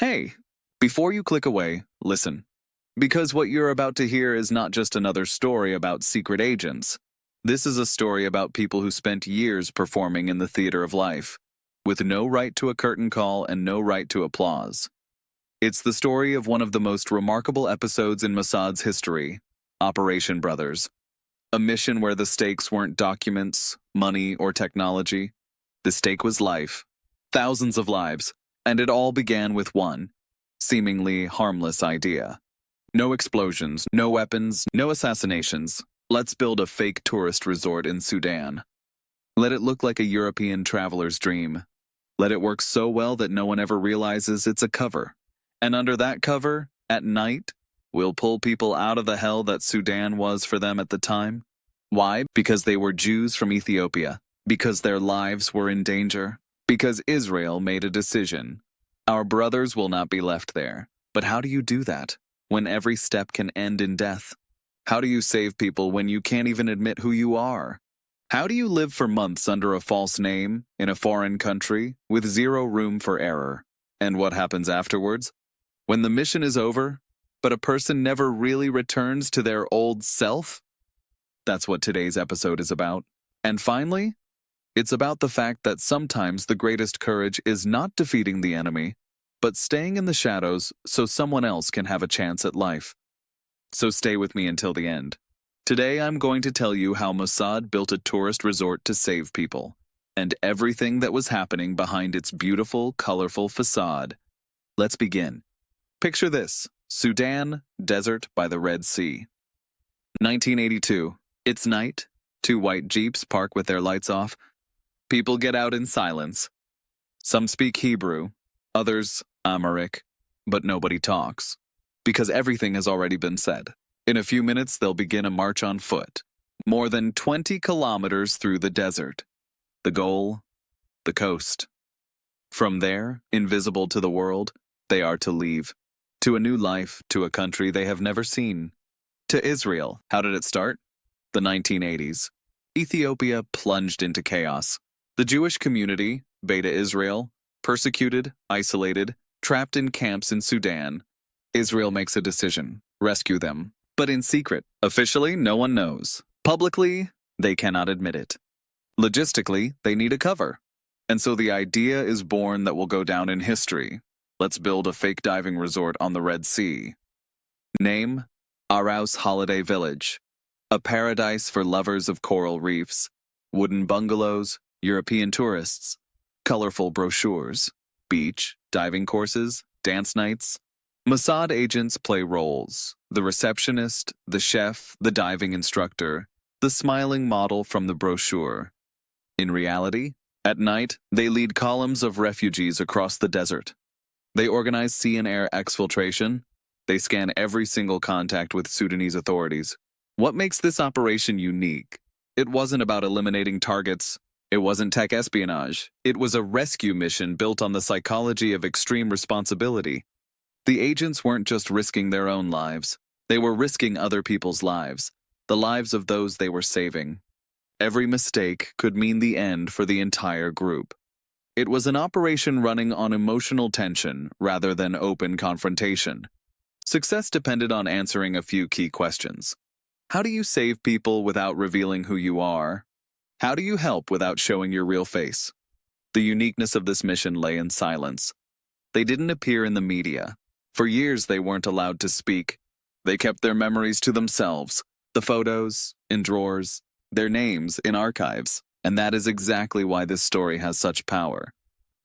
Hey, before you click away, listen. Because what you're about to hear is not just another story about secret agents. This is a story about people who spent years performing in the theater of life, with no right to a curtain call and no right to applause. It's the story of one of the most remarkable episodes in Mossad's history, Operation Brothers. A mission where the stakes weren't documents, money, or technology. The stake was life. Thousands of lives. And it all began with one, seemingly harmless idea. No explosions, no weapons, no assassinations. Let's build a fake tourist resort in Sudan. Let it look like a European traveler's dream. Let it work so well that no one ever realizes it's a cover. And under that cover, at night, we'll pull people out of the hell that Sudan was for them at the time. Why? Because they were Jews from Ethiopia. Because their lives were in danger. Because Israel made a decision. Our brothers will not be left there. But how do you do that, when every step can end in death? How do you save people when you can't even admit who you are? How do you live for months under a false name, in a foreign country, with zero room for error? And what happens afterwards? When the mission is over, but a person never really returns to their old self? That's what today's episode is about. And finally, it's about the fact that sometimes the greatest courage is not defeating the enemy, but staying in the shadows so someone else can have a chance at life. So stay with me until the end. Today I'm going to tell you how Mossad built a tourist resort to save people, and everything that was happening behind its beautiful, colorful facade. Let's begin. Picture this: Sudan, desert by the Red Sea. 1982. It's night. 2 white jeeps park with their lights off. People get out in silence. Some speak Hebrew, others Amharic, but nobody talks, because everything has already been said. In a few minutes, they'll begin a march on foot, more than 20 kilometers through the desert. The goal? The coast. From there, invisible to the world, they are to leave, to a new life, to a country they have never seen. To Israel. How did it start? The 1980s. Ethiopia plunged into chaos. The Jewish community, Beta Israel, persecuted, isolated, trapped in camps in Sudan. Israel makes a decision: rescue them. But in secret, officially, no one knows. Publicly, they cannot admit it. Logistically, they need a cover. And so the idea is born that will go down in history. Let's build a fake diving resort on the Red Sea. Name: Arous Holiday Village. A paradise for lovers of coral reefs. Wooden bungalows, European tourists, colorful brochures, beach, diving courses, dance nights. Mossad agents play roles: the receptionist, the chef, the diving instructor, the smiling model from the brochure. In reality, at night, they lead columns of refugees across the desert. They organize sea and air exfiltration. They scan every single contact with Sudanese authorities. What makes this operation unique? It wasn't about eliminating targets. It wasn't tech espionage. It was a rescue mission built on the psychology of extreme responsibility. The agents weren't just risking their own lives. They were risking other people's lives, the lives of those they were saving. Every mistake could mean the end for the entire group. It was an operation running on emotional tension rather than open confrontation. Success depended on answering a few key questions. How do you save people without revealing who you are? How do you help without showing your real face? The uniqueness of this mission lay in silence. They didn't appear in the media. For years, they weren't allowed to speak. They kept their memories to themselves, the photos in drawers, their names in archives. And that is exactly why this story has such power.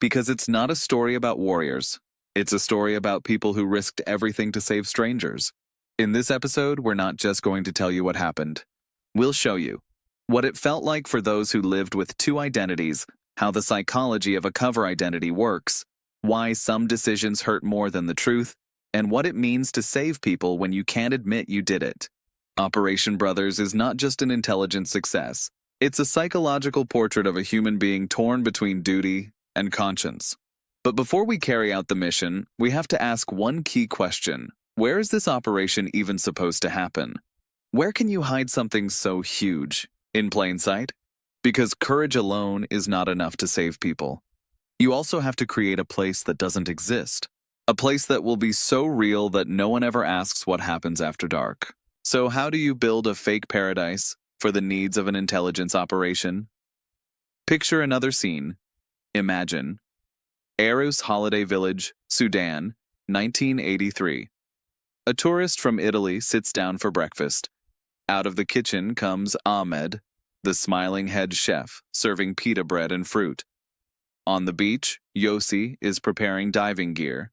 Because it's not a story about warriors. It's a story about people who risked everything to save strangers. In this episode, we're not just going to tell you what happened. We'll show you what it felt like for those who lived with 2 identities, how the psychology of a cover identity works, why some decisions hurt more than the truth, and what it means to save people when you can't admit you did it. Operation Brothers is not just an intelligence success. It's a psychological portrait of a human being torn between duty and conscience. But before we carry out the mission, we have to ask one key question. Where is this operation even supposed to happen? Where can you hide something so huge? In plain sight? Because courage alone is not enough to save people. You also have to create a place that doesn't exist. A place that will be so real that no one ever asks what happens after dark. So how do you build a fake paradise for the needs of an intelligence operation? Picture another scene. Imagine Arous Holiday Village, Sudan, 1983. A tourist from Italy sits down for breakfast. Out of the kitchen comes Ahmed, the smiling head chef, serving pita bread and fruit. On the beach, Yossi is preparing diving gear.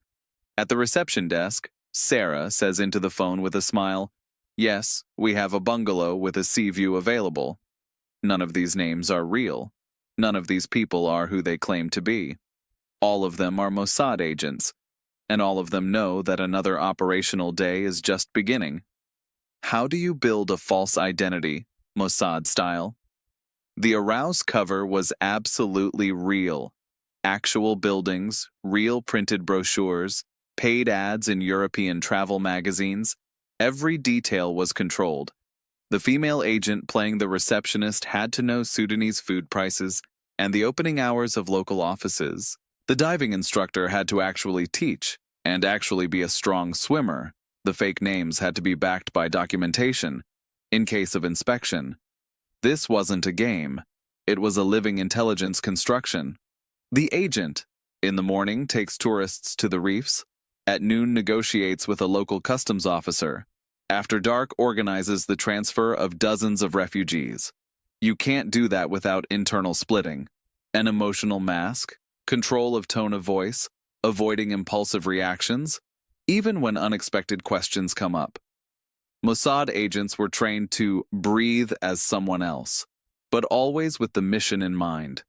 At the reception desk, Sarah says into the phone with a smile, "Yes, we have a bungalow with a sea view available." None of these names are real. None of these people are who they claim to be. All of them are Mossad agents, and all of them know that another operational day is just beginning. How do you build a false identity, Mossad style? The Arous cover was absolutely real. Actual buildings, real printed brochures, paid ads in European travel magazines. Every detail was controlled. The female agent playing the receptionist had to know Sudanese food prices and the opening hours of local offices. The diving instructor had to actually teach and actually be a strong swimmer. The fake names had to be backed by documentation in case of inspection. This wasn't a game. It was a living intelligence construction. The agent, in the morning, takes tourists to the reefs. At noon, negotiates with a local customs officer. After dark, organizes the transfer of dozens of refugees. You can't do that without internal splitting. An emotional mask, control of tone of voice, avoiding impulsive reactions, even when unexpected questions come up. Mossad agents were trained to breathe as someone else, but always with the mission in mind.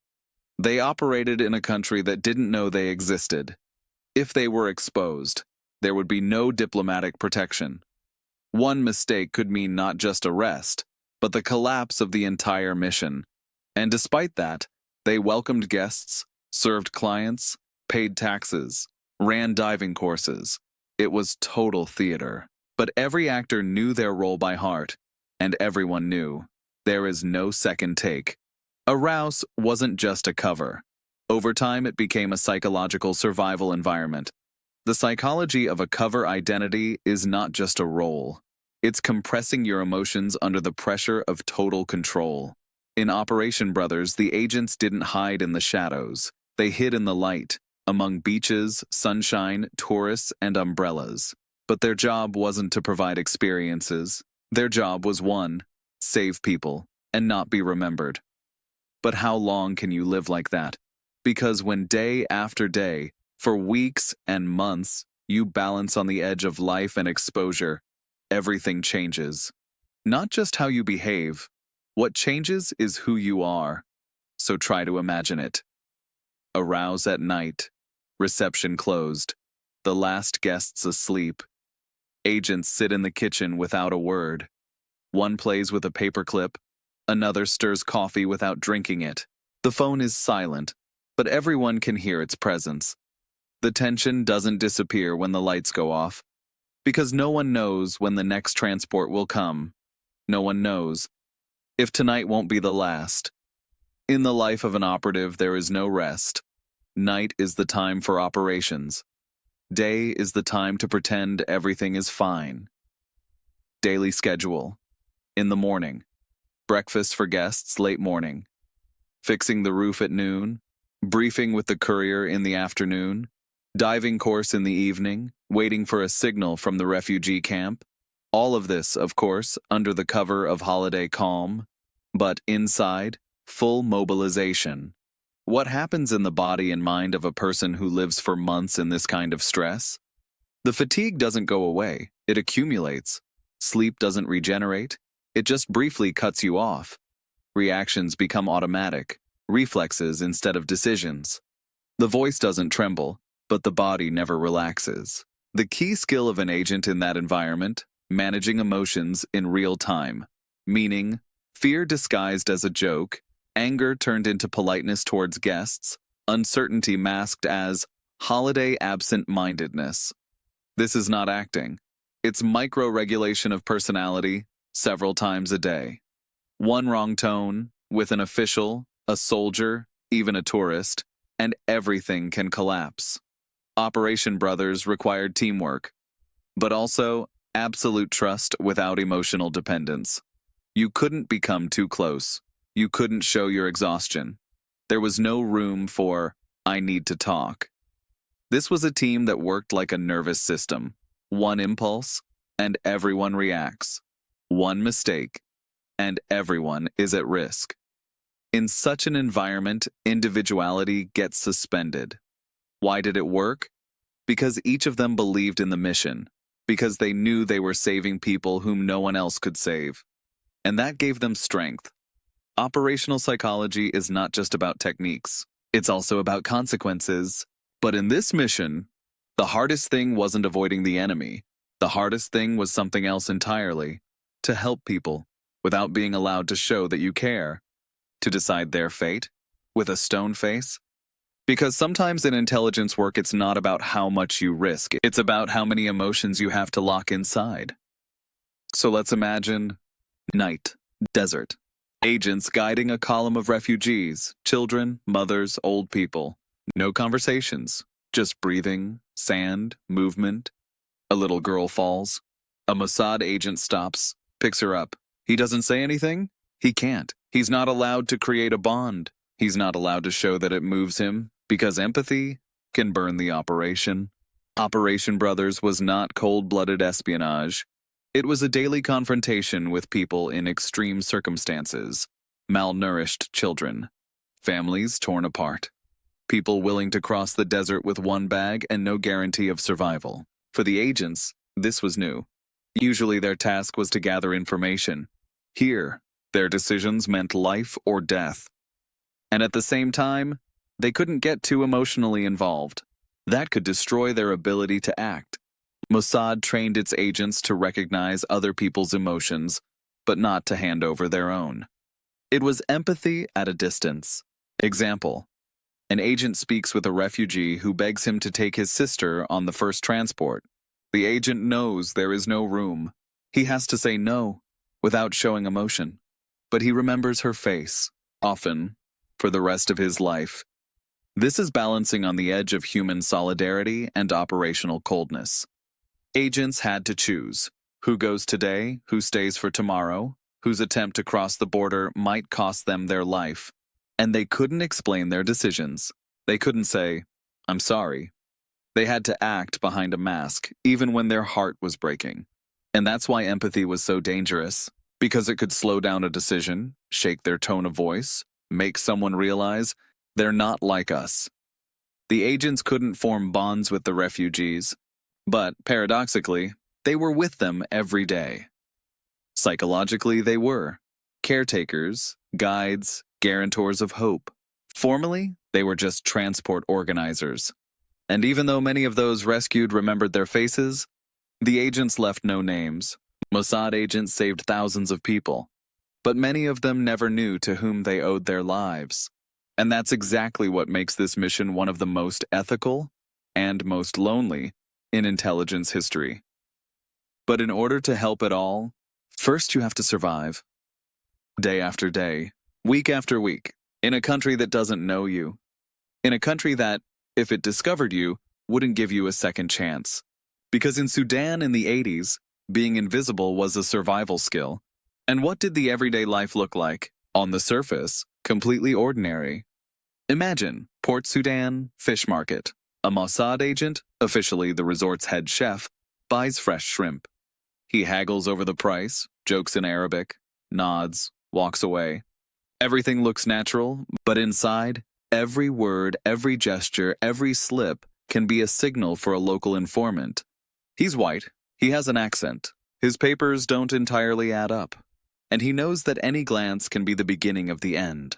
They operated in a country that didn't know they existed. If they were exposed, there would be no diplomatic protection. One mistake could mean not just arrest, but the collapse of the entire mission. And despite that, they welcomed guests, served clients, paid taxes, ran diving courses. It was total theater. But every actor knew their role by heart, and everyone knew there is no second take. Arous wasn't just a cover. Over time, it became a psychological survival environment. The psychology of a cover identity is not just a role. It's compressing your emotions under the pressure of total control. In Operation Brothers, the agents didn't hide in the shadows. They hid in the light, among beaches, sunshine, tourists, and umbrellas. But their job wasn't to provide experiences. Their job was one, save people, and not be remembered. But how long can you live like that? Because when day after day, for weeks and months, you balance on the edge of life and exposure, everything changes. Not just how you behave. What changes is who you are. So try to imagine it. Arous at night. Reception closed. The last guests asleep. Agents sit in the kitchen without a word. One plays with a paperclip. Another stirs coffee without drinking it. The phone is silent, but everyone can hear its presence. The tension doesn't disappear when the lights go off, because no one knows when the next transport will come. No one knows if tonight won't be the last. In the life of an operative, there is no rest. Night is the time for operations. Day is the time to pretend everything is fine. Daily schedule. In the morning. Breakfast for guests late morning. Fixing the roof at noon. Briefing with the courier in the afternoon. Diving course in the evening. Waiting for a signal from the refugee camp. All of this, of course, under the cover of holiday calm. But inside, full mobilization. What happens in the body and mind of a person who lives for months in this kind of stress? The fatigue doesn't go away, it accumulates. Sleep doesn't regenerate, it just briefly cuts you off. Reactions become automatic, reflexes instead of decisions. The voice doesn't tremble, but the body never relaxes. The key skill of an agent in that environment, managing emotions in real time, meaning fear disguised as a joke, anger turned into politeness towards guests, uncertainty masked as holiday absent-mindedness. This is not acting. It's micro-regulation of personality several times a day. One wrong tone, with an official, a soldier, even a tourist, and everything can collapse. Operation Brothers required teamwork, but also absolute trust without emotional dependence. You couldn't become too close. You couldn't show your exhaustion. There was no room for, "I need to talk." This was a team that worked like a nervous system. One impulse, and everyone reacts. One mistake, and everyone is at risk. In such an environment, individuality gets suspended. Why did it work? Because each of them believed in the mission, because they knew they were saving people whom no one else could save. And that gave them strength. Operational psychology is not just about techniques, it's also about consequences. But in this mission, the hardest thing wasn't avoiding the enemy. The hardest thing was something else entirely: to help people without being allowed to show that you care, to decide their fate with a stone face. Because sometimes in intelligence work, it's not about how much you risk, it's about how many emotions you have to lock inside. So let's imagine night, desert, agents guiding a column of refugees, children, mothers, old people. No conversations, just breathing, sand, movement. A little girl falls. A Mossad agent stops, picks her up. He doesn't say anything? He can't. He's not allowed to create a bond. He's not allowed to show that it moves him, because empathy can burn the operation. Operation Brothers was not cold-blooded espionage. It was a daily confrontation with people in extreme circumstances. Malnourished children. Families torn apart. People willing to cross the desert with one bag and no guarantee of survival. For the agents, this was new. Usually their task was to gather information. Here, their decisions meant life or death. And at the same time, they couldn't get too emotionally involved. That could destroy their ability to act. Mossad trained its agents to recognize other people's emotions, but not to hand over their own. It was empathy at a distance. Example: an agent speaks with a refugee who begs him to take his sister on the first transport. The agent knows there is no room. He has to say no, without showing emotion. But he remembers her face, often, for the rest of his life. This is balancing on the edge of human solidarity and operational coldness. Agents had to choose who goes today, who stays for tomorrow, whose attempt to cross the border might cost them their life. And they couldn't explain their decisions. They couldn't say, "I'm sorry." They had to act behind a mask, even when their heart was breaking. And that's why empathy was so dangerous, because it could slow down a decision, shake their tone of voice, make someone realize they're not like us. The agents couldn't form bonds with the refugees, but paradoxically, they were with them every day. Psychologically, they were caretakers, guides, guarantors of hope. Formally, they were just transport organizers. And even though many of those rescued remembered their faces, the agents left no names. Mossad agents saved thousands of people, but many of them never knew to whom they owed their lives. And that's exactly what makes this mission one of the most ethical and most lonely in intelligence history. But in order to help at all, first you have to survive. Day after day, week after week, in a country that doesn't know you. In a country that, if it discovered you, wouldn't give you a second chance. Because in Sudan in the 80s, being invisible was a survival skill. And what did the everyday life look like? On the surface, completely ordinary. Imagine Port Sudan fish market. A Mossad agent, officially the resort's head chef, buys fresh shrimp. He haggles over the price, jokes in Arabic, nods, walks away. Everything looks natural, but inside, every word, every gesture, every slip can be a signal for a local informant. He's white, he has an accent, his papers don't entirely add up, and he knows that any glance can be the beginning of the end.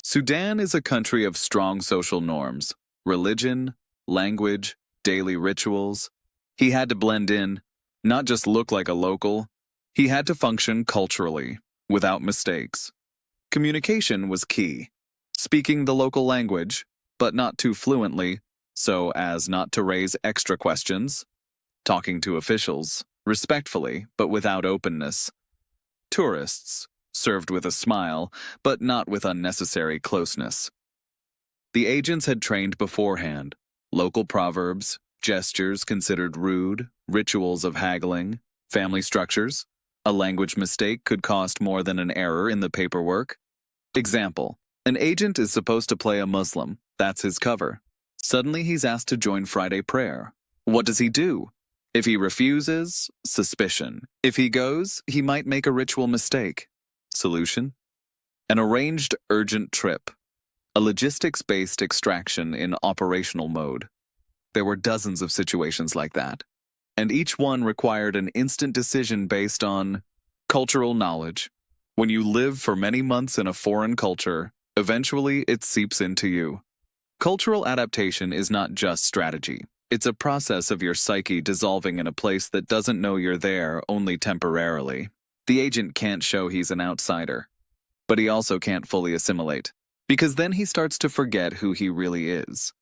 Sudan is a country of strong social norms, religion, language, daily rituals. He had to blend in, not just look like a local. He had to function culturally, without mistakes. Communication was key. Speaking the local language, but not too fluently, so as not to raise extra questions. Talking to officials, respectfully, but without openness. Tourists, served with a smile, but not with unnecessary closeness. The agents had trained beforehand, local proverbs, gestures considered rude, rituals of haggling, family structures. A language mistake could cost more than an error in the paperwork. Example: an agent is supposed to play a Muslim. That's his cover. Suddenly he's asked to join Friday prayer. What does he do? If he refuses, suspicion. If he goes, he might make a ritual mistake. Solution: an arranged urgent trip. A logistics-based extraction in operational mode. There were dozens of situations like that, and each one required an instant decision based on cultural knowledge. When you live for many months in a foreign culture, eventually it seeps into you. Cultural adaptation is not just strategy. It's a process of your psyche dissolving in a place that doesn't know you're there only temporarily. The agent can't show he's an outsider, but he also can't fully assimilate, because then he starts to forget who he really is.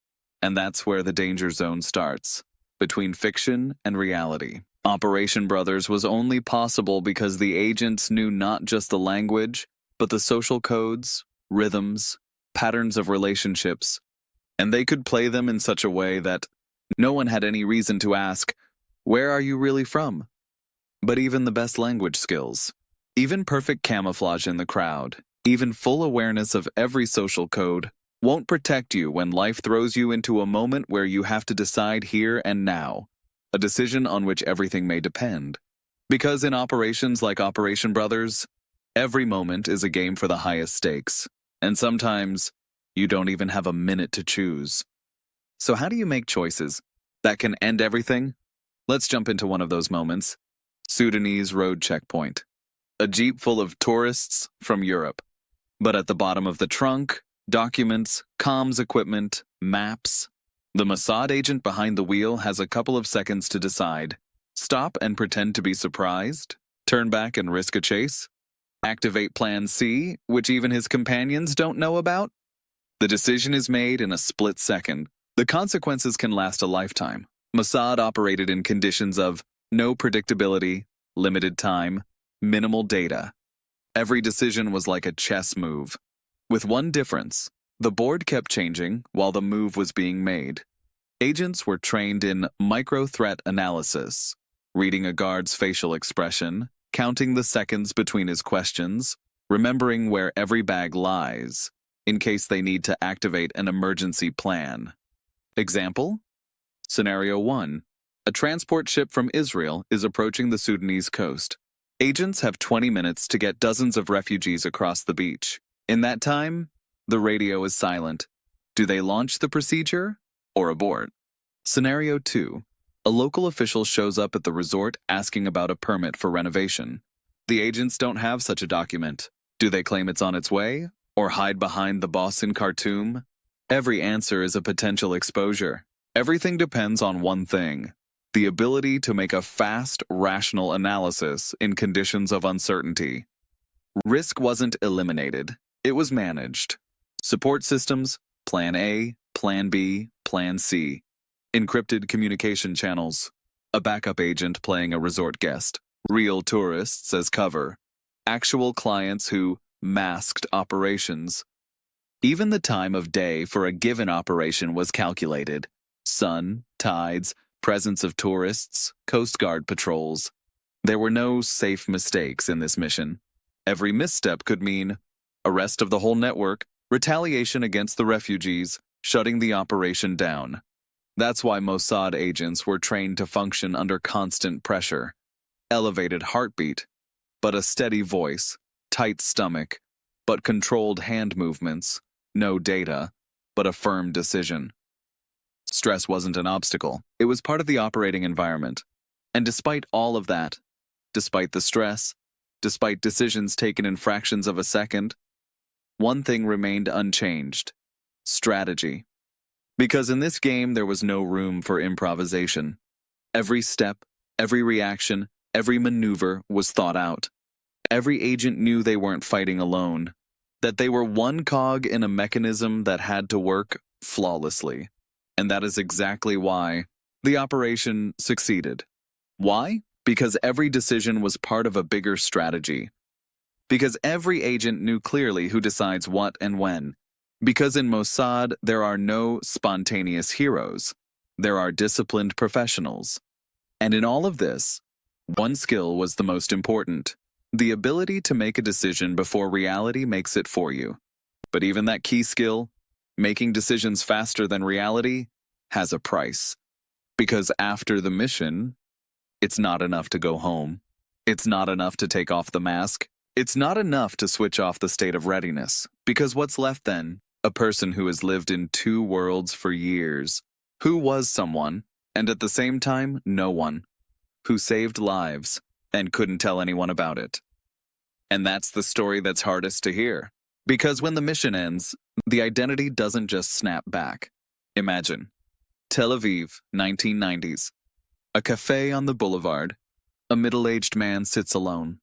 And that's where the danger zone starts, between fiction and reality. Operation Brothers was only possible because the agents knew not just the language, but the social codes, rhythms, patterns of relationships, and they could play them in such a way that no one had any reason to ask, "Where are you really from?" But even the best language skills, even perfect camouflage in the crowd, even full awareness of every social code, won't protect you when life throws you into a moment where you have to decide here and now, a decision on which everything may depend. Because in operations like Operation Brothers, every moment is a game for the highest stakes, and sometimes you don't even have a minute to choose. So how do you make choices that can end everything? Let's jump into one of those moments. Sudanese road checkpoint. A jeep full of tourists from Europe. But at the bottom of the trunk, documents, comms equipment, maps. The Mossad agent behind the wheel has a couple of seconds to decide. Stop and pretend to be surprised? Turn back and risk a chase? Activate Plan C, which even his companions don't know about? The decision is made in a split second. The consequences can last a lifetime. Mossad operated in conditions of no predictability, limited time, minimal data. Every decision was like a chess move. With one difference: the board kept changing while the move was being made. Agents were trained in micro-threat analysis, reading a guard's facial expression, counting the seconds between his questions, remembering where every bag lies, in case they need to activate an emergency plan. Example? Scenario 1. A transport ship from Israel is approaching the Sudanese coast. Agents have 20 minutes to get dozens of refugees across the beach. In that time, the radio is silent. Do they launch the procedure or abort? Scenario 2. A local official shows up at the resort asking about a permit for renovation. The agents don't have such a document. Do they claim it's on its way or hide behind the boss in Khartoum? Every answer is a potential exposure. Everything depends on one thing: the ability to make a fast, rational analysis in conditions of uncertainty. Risk wasn't eliminated. It was managed. Support systems, Plan A, Plan B, Plan C. Encrypted communication channels. A backup agent playing a resort guest. Real tourists as cover. Actual clients who masked operations. Even the time of day for a given operation was calculated. Sun, tides, presence of tourists, Coast Guard patrols. There were no safe mistakes in this mission. Every misstep could mean arrest of the whole network, retaliation against the refugees, shutting the operation down. That's why Mossad agents were trained to function under constant pressure. Elevated heartbeat, but a steady voice, tight stomach, but controlled hand movements, no data, but a firm decision. Stress wasn't an obstacle. It was part of the operating environment. And despite all of that, despite the stress, despite decisions taken in fractions of a second, one thing remained unchanged: strategy. Because in this game there was no room for improvisation. Every step, every reaction, every maneuver was thought out. Every agent knew they weren't fighting alone, that they were one cog in a mechanism that had to work flawlessly. And that is exactly why the operation succeeded. Why? Because every decision was part of a bigger strategy. Because every agent knew clearly who decides what and when. Because in Mossad, there are no spontaneous heroes. There are disciplined professionals. And in all of this, one skill was the most important: the ability to make a decision before reality makes it for you. But even that key skill, making decisions faster than reality, has a price. Because after the mission, it's not enough to go home. It's not enough to take off the mask. It's not enough to switch off the state of readiness. Because what's left then? A person who has lived in two worlds for years. Who was someone, and at the same time, no one. Who saved lives, and couldn't tell anyone about it. And that's the story that's hardest to hear. Because when the mission ends, the identity doesn't just snap back. Imagine. Tel Aviv, 1990s. A cafe on the boulevard. A middle-aged man sits alone.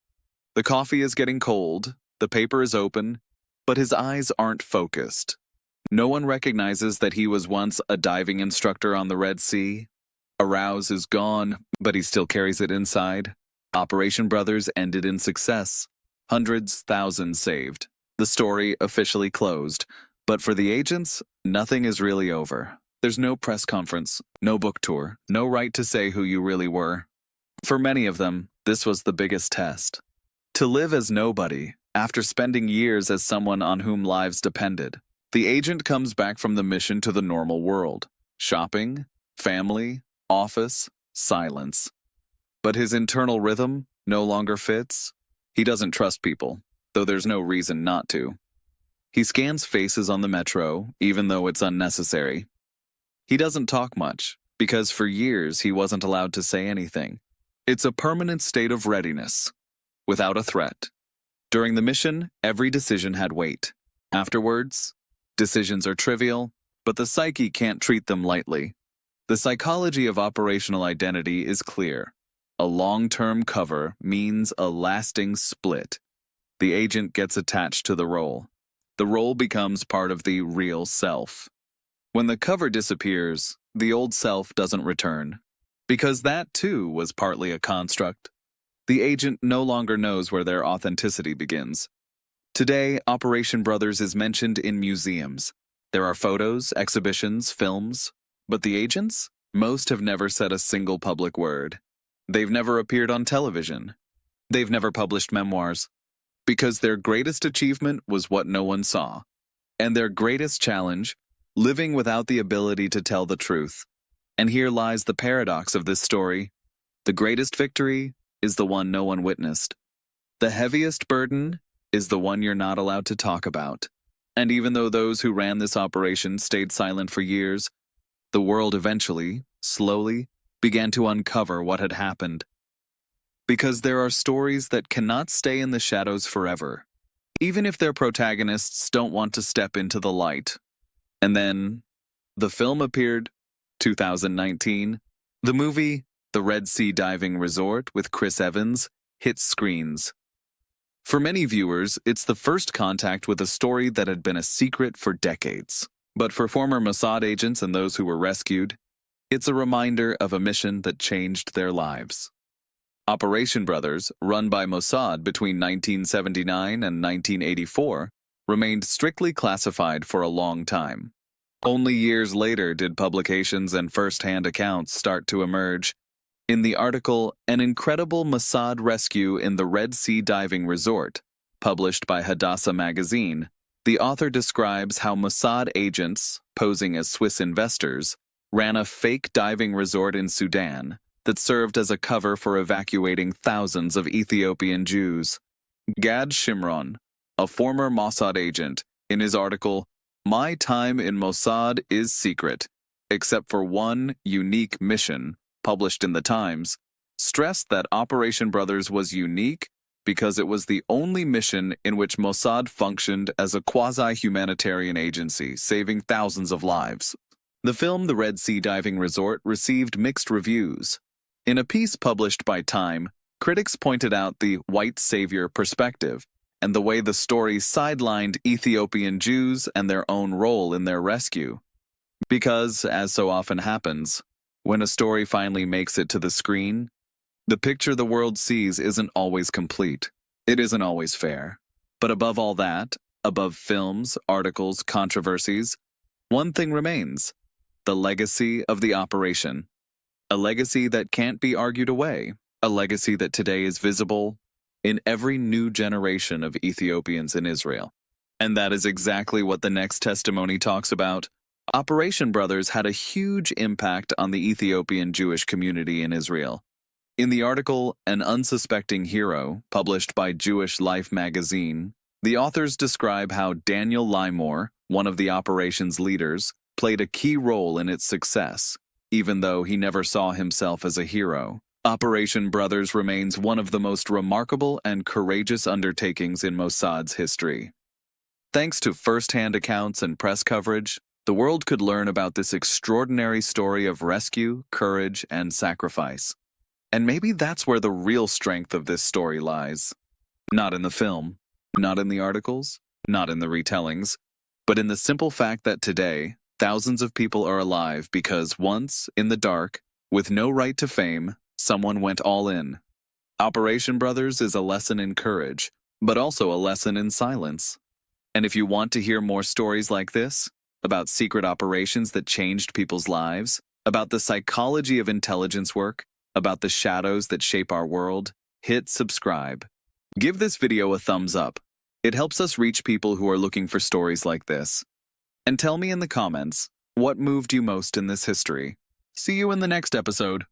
The coffee is getting cold, the paper is open, but his eyes aren't focused. No one recognizes that he was once a diving instructor on the Red Sea. Arous is gone, but he still carries it inside. Operation Brothers ended in success. Hundreds, thousands saved. The story officially closed. But for the agents, nothing is really over. There's no press conference, no book tour, no right to say who you really were. For many of them, this was the biggest test. To live as nobody, after spending years as someone on whom lives depended. The agent comes back from the mission to the normal world. Shopping, family, office, silence. But his internal rhythm no longer fits. He doesn't trust people, though there's no reason not to. He scans faces on the metro, even though it's unnecessary. He doesn't talk much, because for years he wasn't allowed to say anything. It's a permanent state of readiness, without a threat. During the mission, every decision had weight. Afterwards, decisions are trivial, but the psyche can't treat them lightly. The psychology of operational identity is clear. A long-term cover means a lasting split. The agent gets attached to the role. The role becomes part of the real self. When the cover disappears, the old self doesn't return. Because that, too, was partly a construct. The agent no longer knows where their authenticity begins. Today, Operation Brothers is mentioned in museums. There are photos, exhibitions, films. But the agents? Most have never said a single public word. They've never appeared on television. They've never published memoirs. Because their greatest achievement was what no one saw. And their greatest challenge, living without the ability to tell the truth. And here lies the paradox of this story. The greatest victory is the one no one witnessed. The heaviest burden is the one you're not allowed to talk about. And even though those who ran this operation stayed silent for years, the world eventually, slowly, began to uncover what had happened. Because there are stories that cannot stay in the shadows forever, even if their protagonists don't want to step into the light. And then, the film appeared, 2019. The movie, The Red Sea Diving Resort with Chris Evans, hit screens. For many viewers, it's the first contact with a story that had been a secret for decades. But for former Mossad agents and those who were rescued, it's a reminder of a mission that changed their lives. Operation Brothers, run by Mossad between 1979 and 1984, remained strictly classified for a long time. Only years later did publications and first-hand accounts start to emerge. In the article, An Incredible Mossad Rescue in the Red Sea Diving Resort, published by Hadassah magazine, the author describes how Mossad agents, posing as Swiss investors, ran a fake diving resort in Sudan that served as a cover for evacuating thousands of Ethiopian Jews. Gad Shimron, a former Mossad agent, in his article, My Time in Mossad is Secret, except for one unique mission, published in the Times, stressed that Operation Brothers was unique because it was the only mission in which Mossad functioned as a quasi-humanitarian agency, saving thousands of lives. The film The Red Sea Diving Resort received mixed reviews. In a piece published by Time, critics pointed out the white savior perspective and the way the story sidelined Ethiopian Jews and their own role in their rescue. Because, as so often happens, when a story finally makes it to the screen, the picture the world sees isn't always complete. It isn't always fair. But above all that, above films, articles, controversies, one thing remains: the legacy of the operation. A legacy that can't be argued away, a legacy that today is visible in every new generation of Ethiopians in Israel. And that is exactly what the next testimony talks about. Operation Brothers had a huge impact on the Ethiopian Jewish community in Israel. In the article, An Unsuspecting Hero, published by Jewish Life magazine, the authors describe how Daniel Limor, one of the operation's leaders, played a key role in its success, even though he never saw himself as a hero. Operation Brothers remains one of the most remarkable and courageous undertakings in Mossad's history. Thanks to first-hand accounts and press coverage, the world could learn about this extraordinary story of rescue, courage, and sacrifice. And maybe that's where the real strength of this story lies. Not in the film, not in the articles, not in the retellings, but in the simple fact that today, thousands of people are alive because once, in the dark, with no right to fame, someone went all in. Operation Brothers is a lesson in courage, but also a lesson in silence. And if you want to hear more stories like this, about secret operations that changed people's lives, about the psychology of intelligence work, about the shadows that shape our world, hit subscribe. Give this video a thumbs up. It helps us reach people who are looking for stories like this. And tell me in the comments, what moved you most in this history? See you in the next episode.